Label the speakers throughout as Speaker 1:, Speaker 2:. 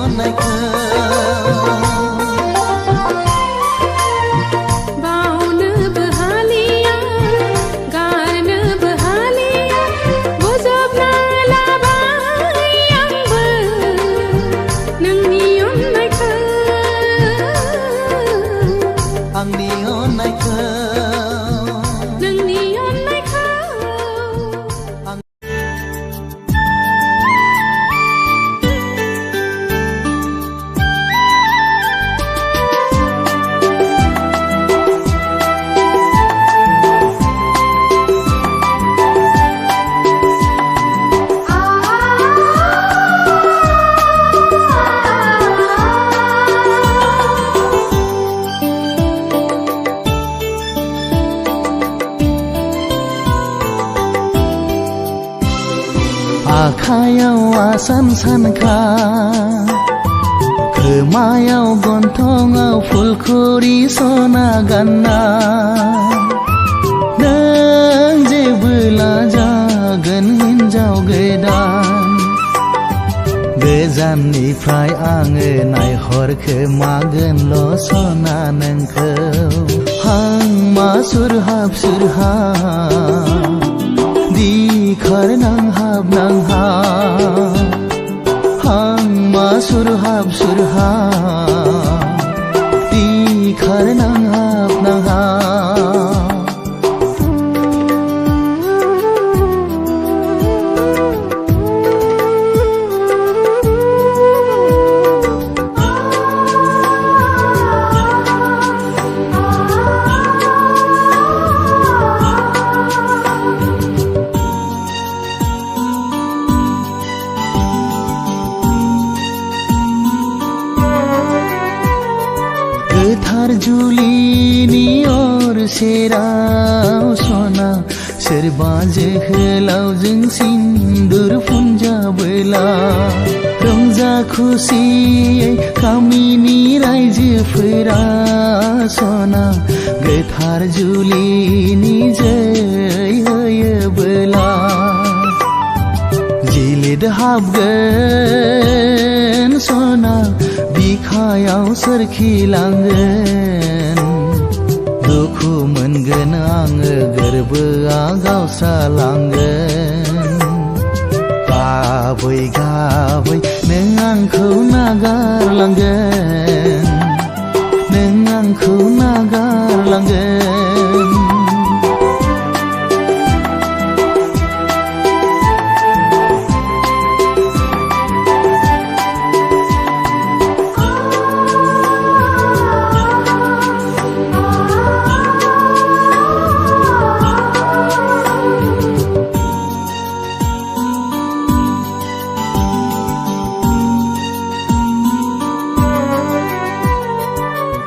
Speaker 1: अननायखौ आंनि अननायखौ नोंनि अननायखौ आखायाव आसान सानखा खोमायाव गन्थङाव फुलखुरि सना गानना नों जेबोला जागोन हिन्जाव गोदान गोजाननिफ्राय आङो नायहरखोमागोनल' सना नोंखौ हांमा सुरहाब सुरहाब दिखार नांहाब नांहाब हांमा सुरहाब सुरहाब दिखार नांहाब नांहाब गोथार जुलिनि अर सेराव सना सोरबा जोहोलावजों सिन्दुर फुनजाबोला रंजा खुसियै गामिनि रायजोफोरा सना गोथार जुलिनि जै होयोबोला जिलिद हाबगोन सना बिखायाव सोरखिलांगोन दुखु मोनगोन आङो गोरबोआ गावस्रालांगोन गाबै गाबै नों आंखौ नागारलांगोन नों आंखौ नागारलांगोन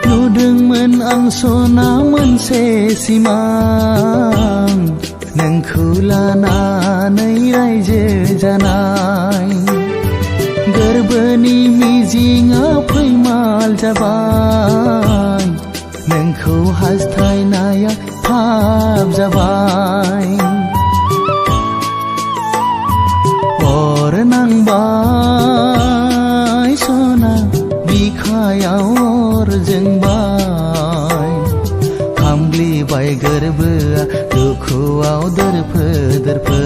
Speaker 1: नुदोंमोन आं सना मोनसे सिमां नोंखौ लानानै रायजो जानाय गोरबोनि मिजिंआ फैमाल जाबाय नोंखौ हास्थायनाया फाब जाबाय अर नांबाय सना बिखायाव अर जोंबाय खामग्लिबाय गोरबोआ दुखुआव दोरफो दोरफो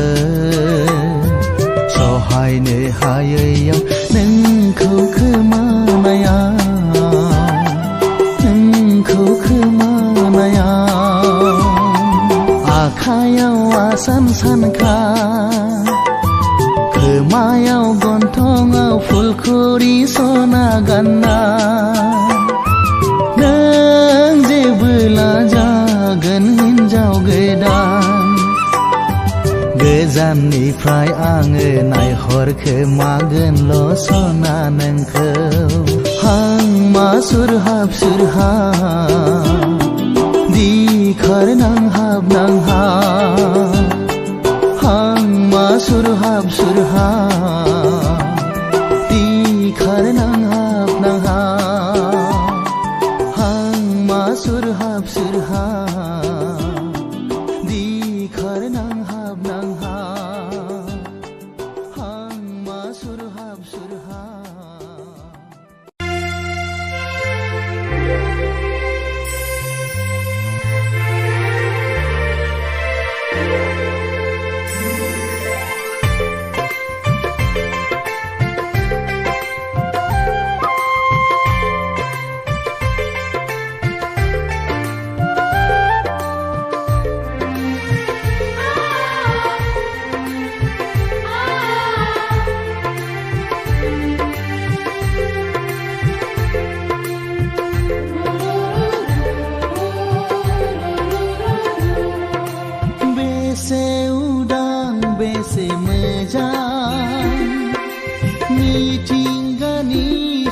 Speaker 1: सहायनो हायैयाव नोंखौ खोमानायाव आखायाव आसान सानखा खोमायाव गन्थङाव फुलखुरि सना गानना नों जेबोला जागोन हिन्जाव गोदान गोजाननिफ्राय आङो नायहरखोमागोनल' सना नोंखौ हांमा सुरहाब सुरहाब दिखार नांहाब नांहाब हांमा सुरहाब सुरहाब दिखार नांहाब नांहाब हांमा सुरहाब सुरहाब दिखार नांहाब नांहाब हांमा सुरहाब सुरहाब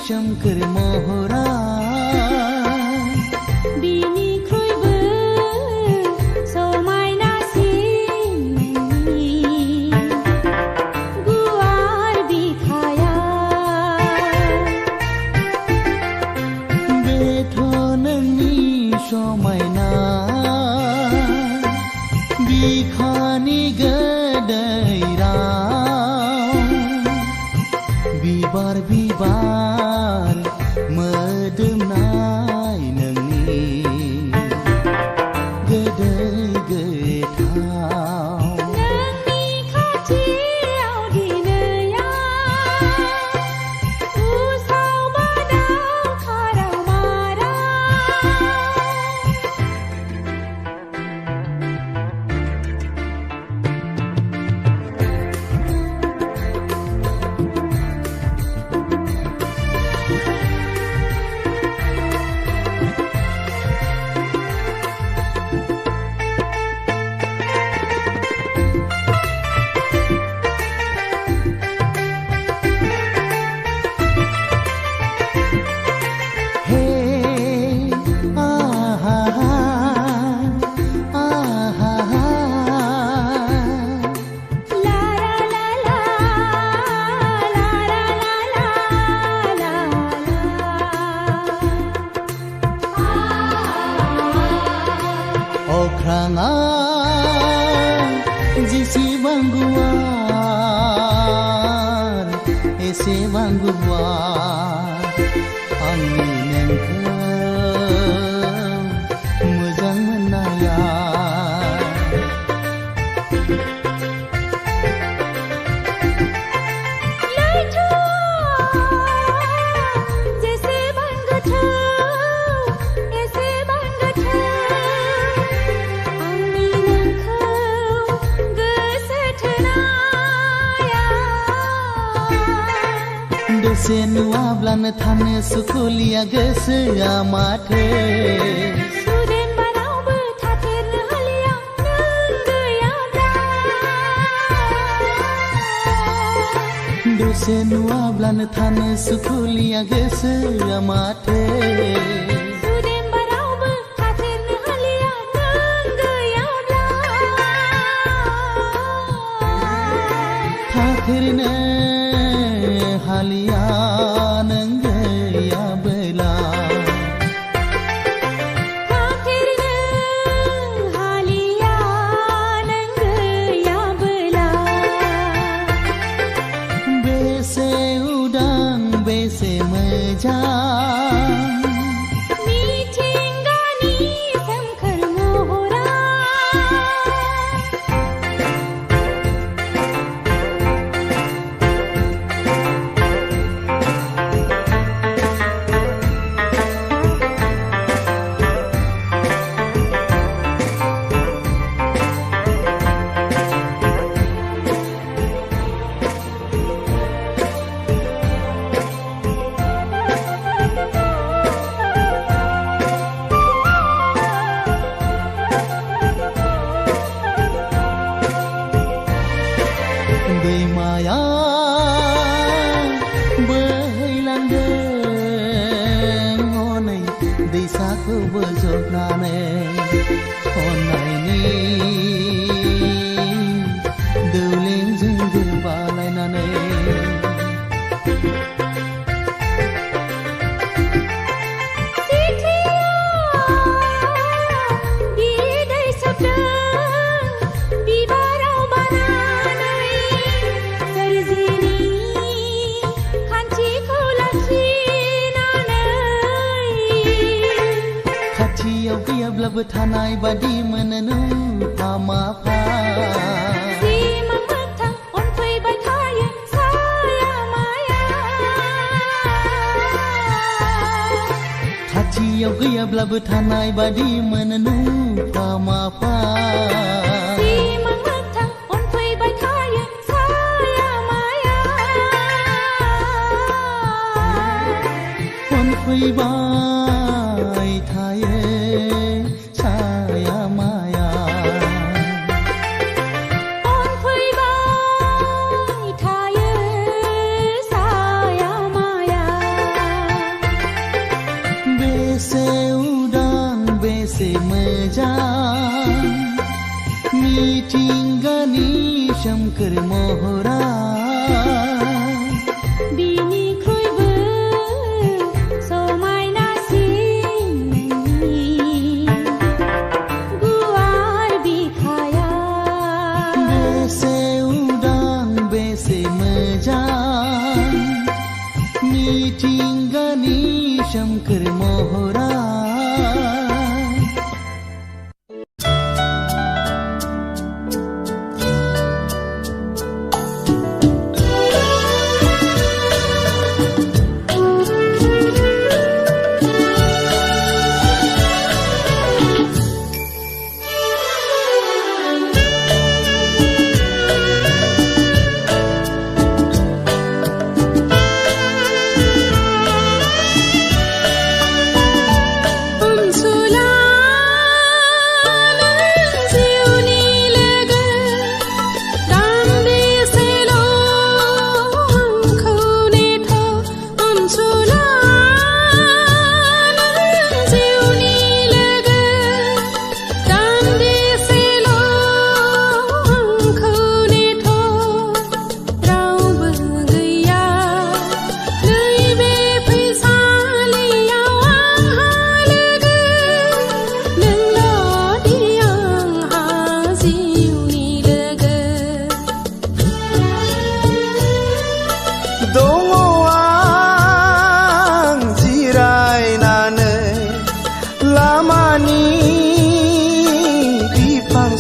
Speaker 1: सोमखोर महरा
Speaker 2: बिनिख्रुइबो समायनासिन नोंनि गुवार बिखाया
Speaker 1: बेथ' नोंनि समायना बिखानि गोदै राव बिबार बिबार मोदोमनाय नोंनि गोदै गोथाव
Speaker 2: नोंनि खाथियाव दिनै आं उसाव बादाव खाराव माराव
Speaker 1: अख्राङा जेसेबां गुवार एसेबां गुवार आंनि नोंखौ मोजां मोननाया
Speaker 2: जेसेबां गोथौ एसेबां गोथौ आंनि नोंखौ गोसो थोनाया
Speaker 1: दसे नुवाब्लानो थानो सुखुलिया गोसोआ माथो
Speaker 2: सुदेम बारावबो थाथेरनो हालिया नों गैयाब्ला
Speaker 1: दसे नुवाब्लानो थानो सुखुलिया गोसोआ माथो
Speaker 2: सुदेम बारावबो थाथेरनो हालिया नों गैयाब्ला
Speaker 1: थाथेरनो हालिया नों गैयाबोला
Speaker 2: थाथेरनो हालिया नों गैयाबोला
Speaker 1: बेसे उदां बेसे मोजां
Speaker 2: मिथिंगानि सोमखोर महरा
Speaker 1: दैमाया बोहैलांदों हनै दैसाखौ बोजबनानै अननायनि दौलेंजों गोबालायनानै
Speaker 2: बिदै सोबदों बिबाराव बानानै सोरजिनि खान्थिखौ लाखिनानै
Speaker 1: खाथियाव गैयाब्लाबो थानाय बादि मोनो नुफा माफा
Speaker 2: सिमां मोगथां अनफैबाय थायो साया माया
Speaker 1: खाथियाव गैयाब्लाबो थानाय बादि मोनो नुफा माफा
Speaker 2: सिमां मोगथां अनफैबाय थायो साया माया
Speaker 1: अनफैबाय थायो साया माया
Speaker 2: अनफैबाय थायो साया माया
Speaker 1: बेसे उदां बेसे मोजां मिथिंगानि सोमखोर महरा
Speaker 2: बिनिख्रुइबो समायनासिन नोंनि गुवार बिखाया
Speaker 1: बेसे उदां बेसे मोजां मिथिंगानि सोमखोर महरा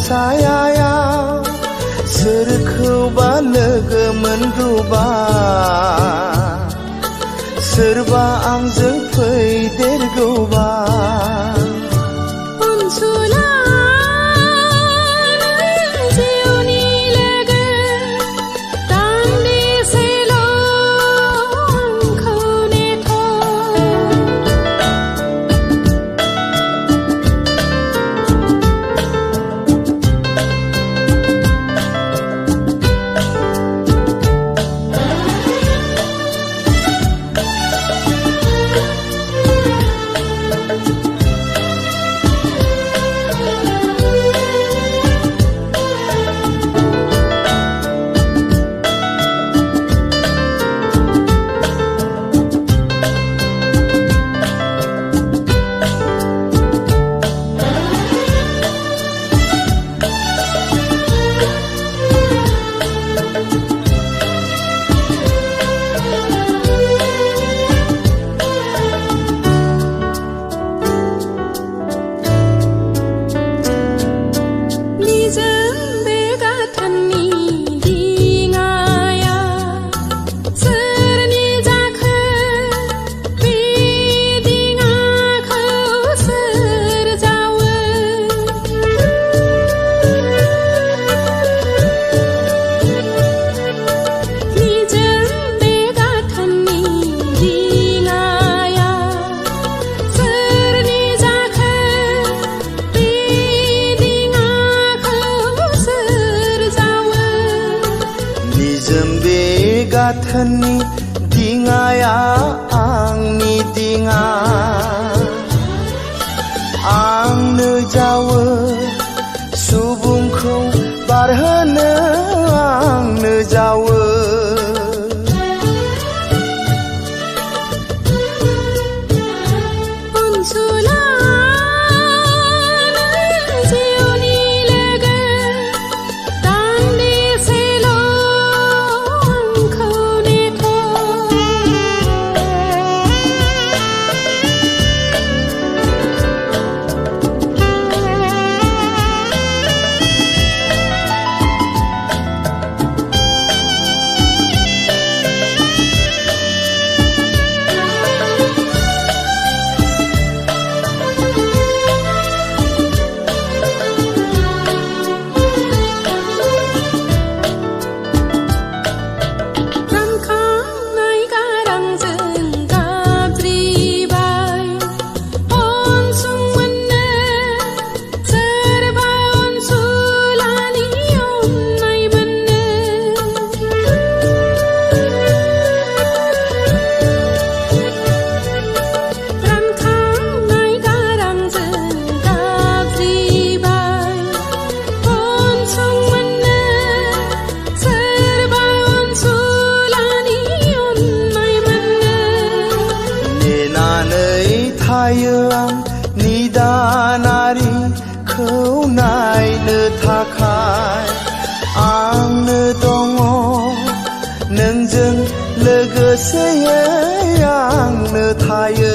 Speaker 3: सायायाव सोरखौबा लोगो मोनगौबा सोरबा आंजों फैदेरगौबा थायो आं निदानारिखौ नायनो थाखाय आंनो दङ नोंजों लोगोसेयै आंनो थायो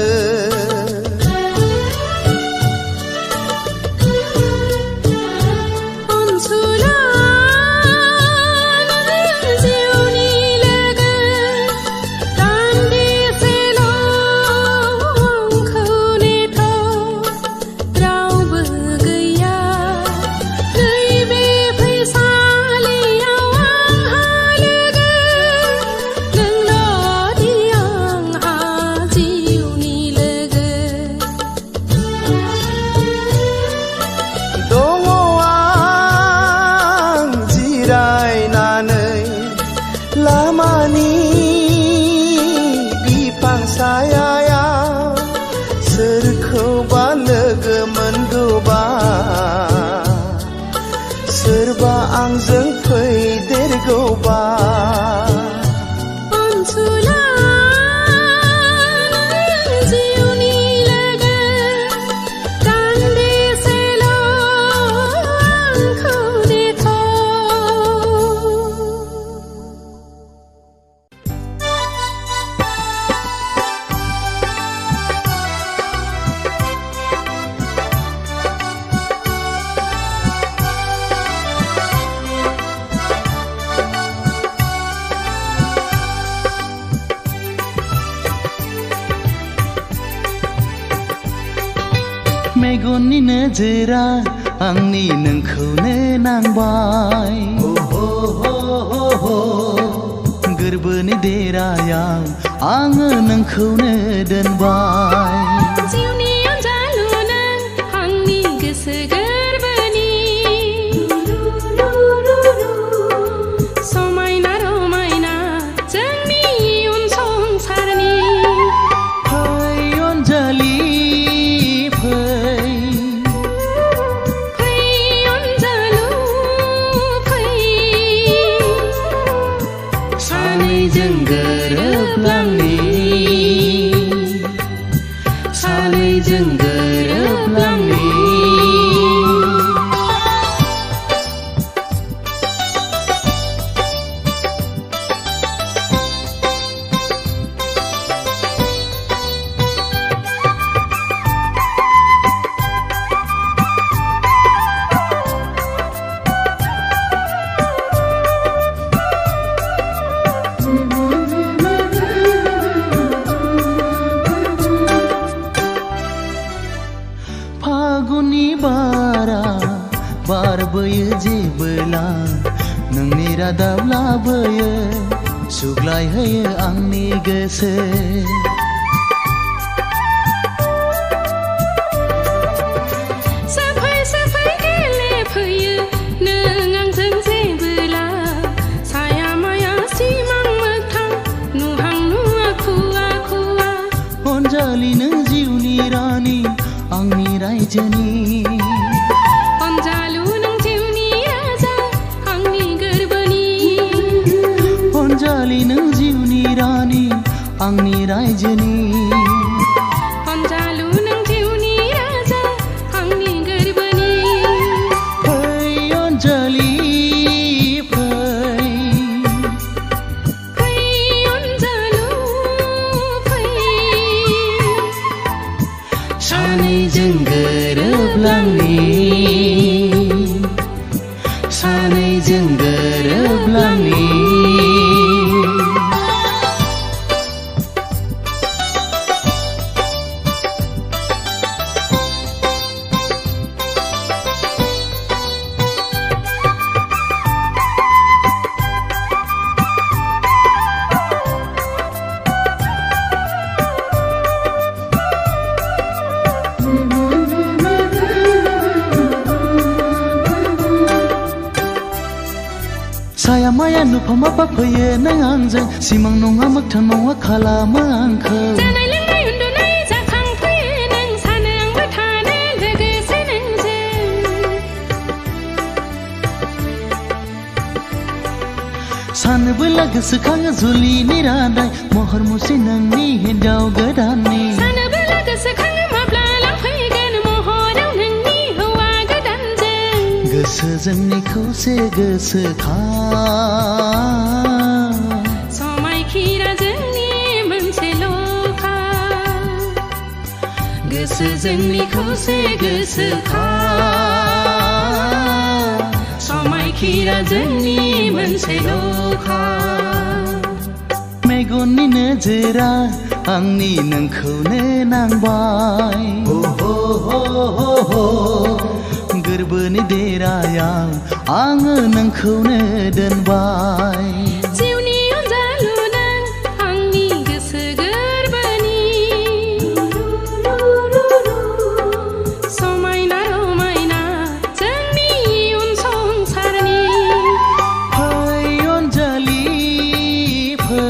Speaker 3: लामानि बिफां सायायाव सोरखौबा लोगो मोनगौबा सोरबा आंजों फैदेरगौबा
Speaker 1: मेगननि नोजोरा आंनि नोंखौनो नांबाय गोरबोनि देरायाव आङो नोंखौनो दोनबाय
Speaker 2: जिउनि अनजालु नों आंनि गोसो गोरबोनि समायना रमायना जोंनि इयुन संसारनि
Speaker 1: फै अनजालि सानैजों गोरोबलांनि सानैजों गोरोबलांनि फागुननि बारा बारबोयो जेबोला नोंनि रादाब लाबोयो सुग्लायहोयो आंनि गोसो
Speaker 2: साफै साफै गेलेफैयो नों आंजों जेबोला साया माया सिमां मोगथां नुहां नुवा खुवा खुवा
Speaker 1: अनजालि नों जिउनि रानि आंनि रायजोनि
Speaker 2: अनजालु नों जिउनि राजा आंनि गोरबोनि
Speaker 1: अनजालि नों जिउनि रानि आंनि रायजोनि
Speaker 2: अनजालु नों जिउनि राजा आंनि गोरबोनि
Speaker 1: फै अनजालि
Speaker 2: फै अनजालु फै
Speaker 1: सानैजों गोरोबलांनि सानैजों गोरोबलांनि साया माया नुफामा फैयो नों आंजों सिमां नङा मोगथां नङा खालामो आंखौ
Speaker 2: जानाय लोंनाय उन्दुनाय जाखांफैयो नों सानो आंबो थानो लोगोसे नोंजों
Speaker 1: सानोबोला गोसोखाङो जुलिनि रादाय महर मुस्रि नोंनि हिन्जाव गोदाननि
Speaker 2: सानोबोला गोसोखाङो
Speaker 1: गोसोखां
Speaker 2: समायखिरा जोंनि मोनसे लखा गोसो जोंनि खौसे गोसोखां समायखिरा जोंनि मोनसे लखा
Speaker 1: मेगननि नोजोरा आंनि नोंखौनो नांबाय गोरबोनि देरायाव आङो नोंखौनो दोनबाय
Speaker 2: जिउनि अनजालु नों आंनि गोसो गोरबोनि समायना रमायना जोंनि इयुन संसारनि
Speaker 1: फै अनजालि फै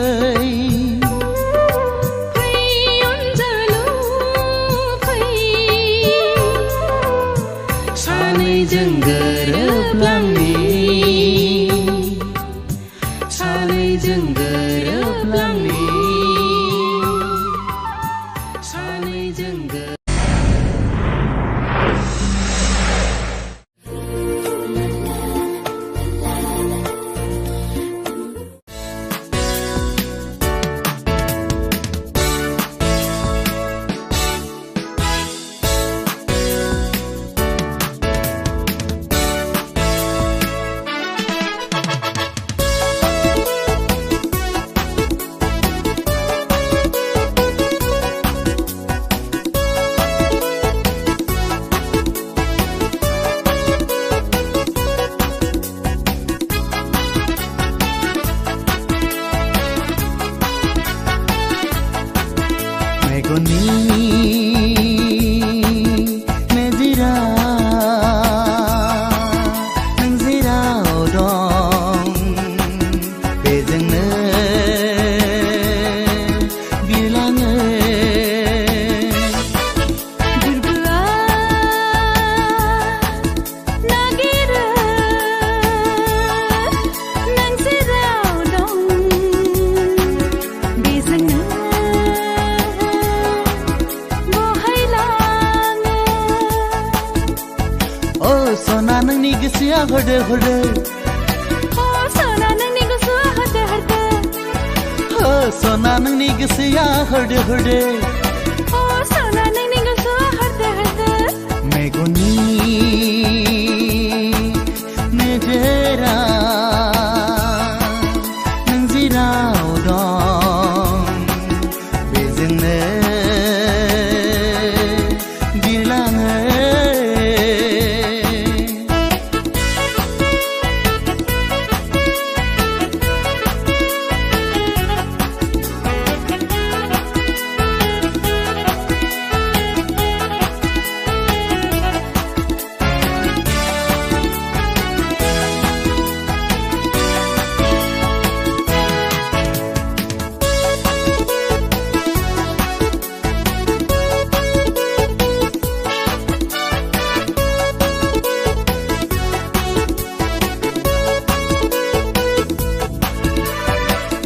Speaker 2: अनजालु फै
Speaker 1: सानैजों गोरोबलांनि सानैजों गोरोबलांनि सानैजों मेगननि नोजोरा नों जेराव दं बेजोंनो बिरलाङो
Speaker 2: गोरबोआ नागिरो नों जेराव दं बेजोंनो
Speaker 1: ओ सना नोंनि गोसोआ हरदो हरदो
Speaker 2: सना नोंनि गोसोआ हरदो हरदो
Speaker 1: ओ सना नोंनि गोसोआ हरदो हरदो
Speaker 2: सना नोंनि गोसोआ हरदो हरदो
Speaker 1: मेगननि नोजोरा नों जेराव दं बेजोंनो बिरलाङो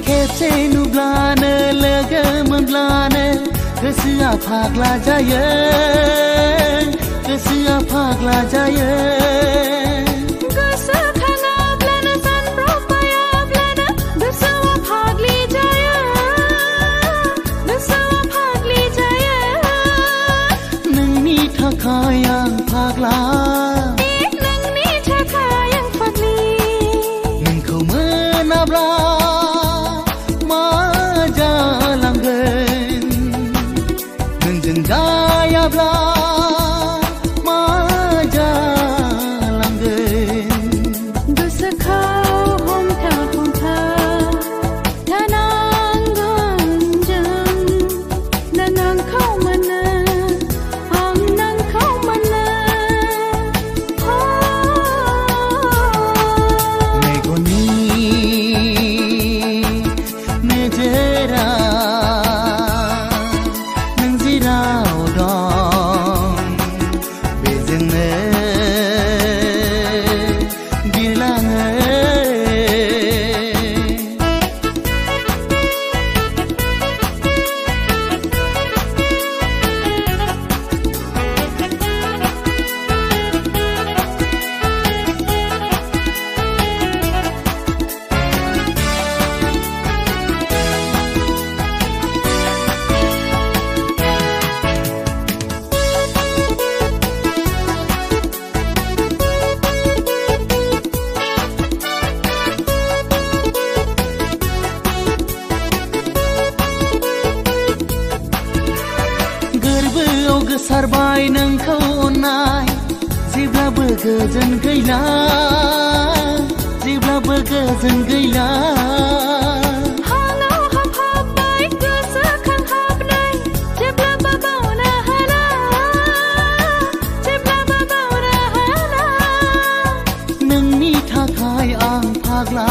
Speaker 1: खेबसे नुब्लानो लोगो मोनब्लानो गोसोआ फाग्ला जायो गोसोआ फाग्ला जायो
Speaker 2: गोसोखाङाब्लानो सानब्रबबायाब्लानो गोसोआ फाग्लि जायो गोसोआ फाग्लि जायो
Speaker 1: नोंनि थाखाय आं फाग्ला
Speaker 2: नोंनि थाखाय आं फाग्लि
Speaker 1: नोंखौ मोनाब्ला मा जालांगोन नोंजों जायाब्ला मा जालांगोन
Speaker 2: गोसोखौ हमथा हमथा थानांगोन जों नों आंखौ मोनो आं नोंखौ मोनो
Speaker 1: मेगननि नोजोरा नों जेराव दं बेजोंनो बिरलाङो गोरबोआव गोसारबाय नोंखौ अननाय जेब्लाबो गोजोन गैला जेब्लाबो गोजोन गैला
Speaker 2: हालाव हाबहाबबाय गोसोखांहाबनाय जेब्लाबो बावनो हाला जेब्लाबो बावनो हाला
Speaker 1: नोंनि थाखाय आं फाग्ला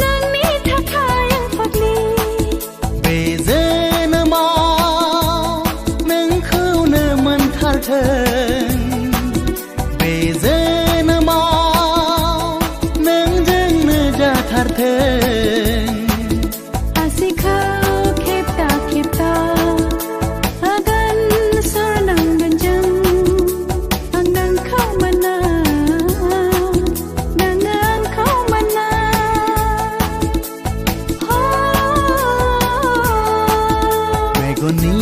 Speaker 2: नोंनि थाखाय आं फाग्लि
Speaker 1: बे जोनोमाव नोंखौनो मोनथारथों बे जोनोमाव नोंजोंनो जाथारथों
Speaker 2: आसिखौ खेबथा खेबथा आगान सुरनांगोन जों आं नोंखौ मोना नोङो आंखौ मोना
Speaker 1: मेगननि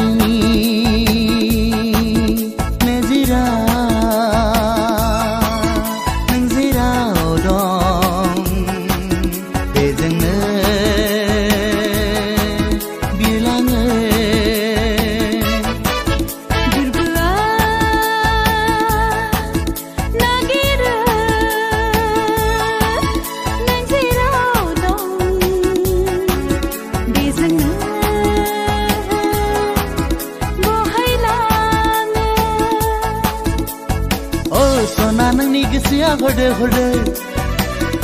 Speaker 1: नोजोरा नों जेराव दं बेजोंनो बिरलाङो
Speaker 2: गोरबोआ नागिरो नों जेराव दं बेजोंनो बोहैलाङो
Speaker 1: ओ सना नोंनि गोसोआ हरदो हरदो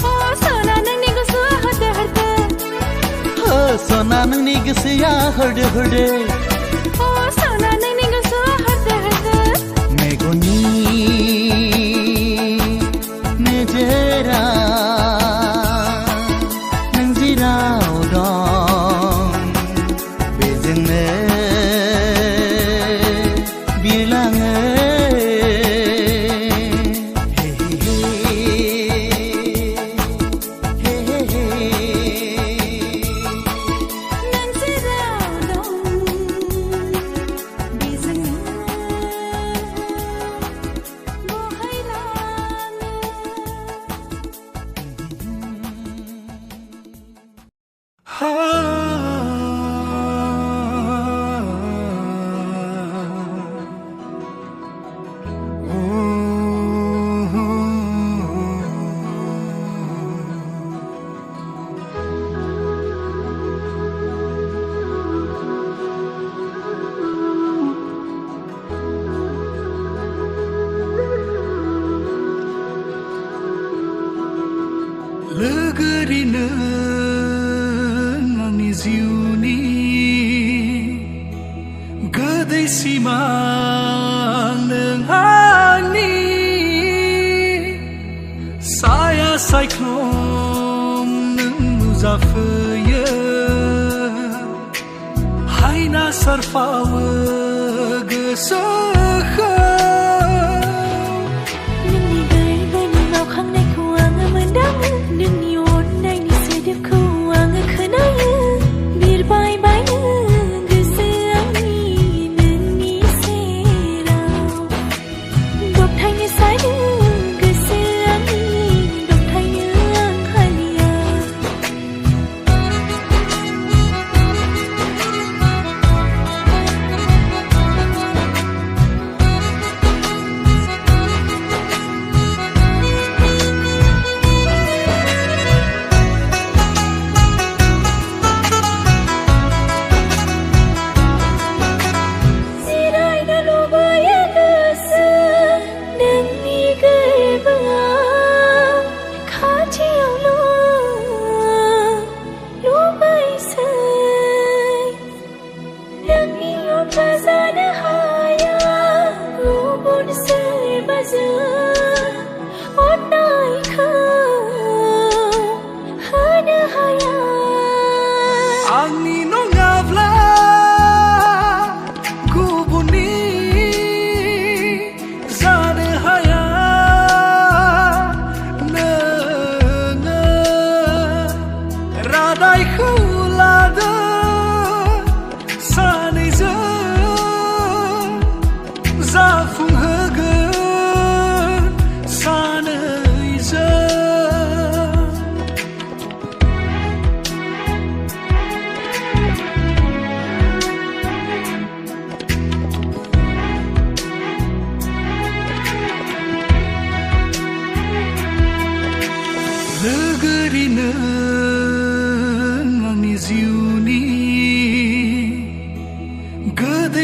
Speaker 2: अ सना नोंनि गोसोआ हरदो हरदो
Speaker 1: ओ सना नोंनि गोसोआ हरदो हरदो
Speaker 2: अ सना नोंनि गोसोआ हरदो हरदो
Speaker 1: मेगननि नोजोरा नों जेराव दं बेजोंनो बिरलाङो
Speaker 2: नों जेराव दं बेजोंनो
Speaker 4: लोगोरिनो आंनि जिउनि गोदै सिमां नों आंनि साया सायख्लुम नों नुजाफैयो हायना सारफावो गोसोखौ
Speaker 2: नोंनि गोरबोनि मावखांनायखौ आङो मोनदाङो नोंनि अननायनि सोदोबखौ आङो खोनायो बिरबाय बायो गोसो आंनि नोंनि सेराव दबथायनो सानो गोसो आंनि दबथायनो आं हालिया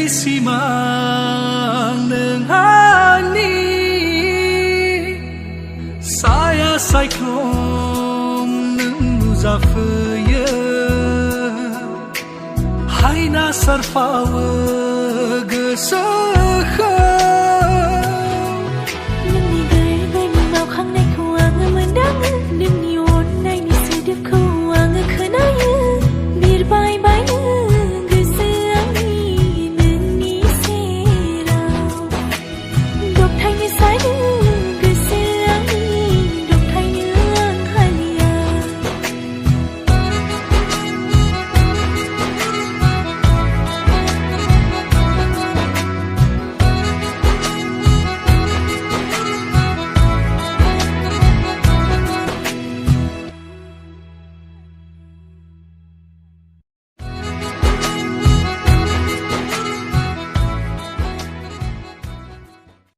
Speaker 4: सिमां नों आंनि साया सायख्लुम नों नुजाफैयो हायना सारफावो गोसो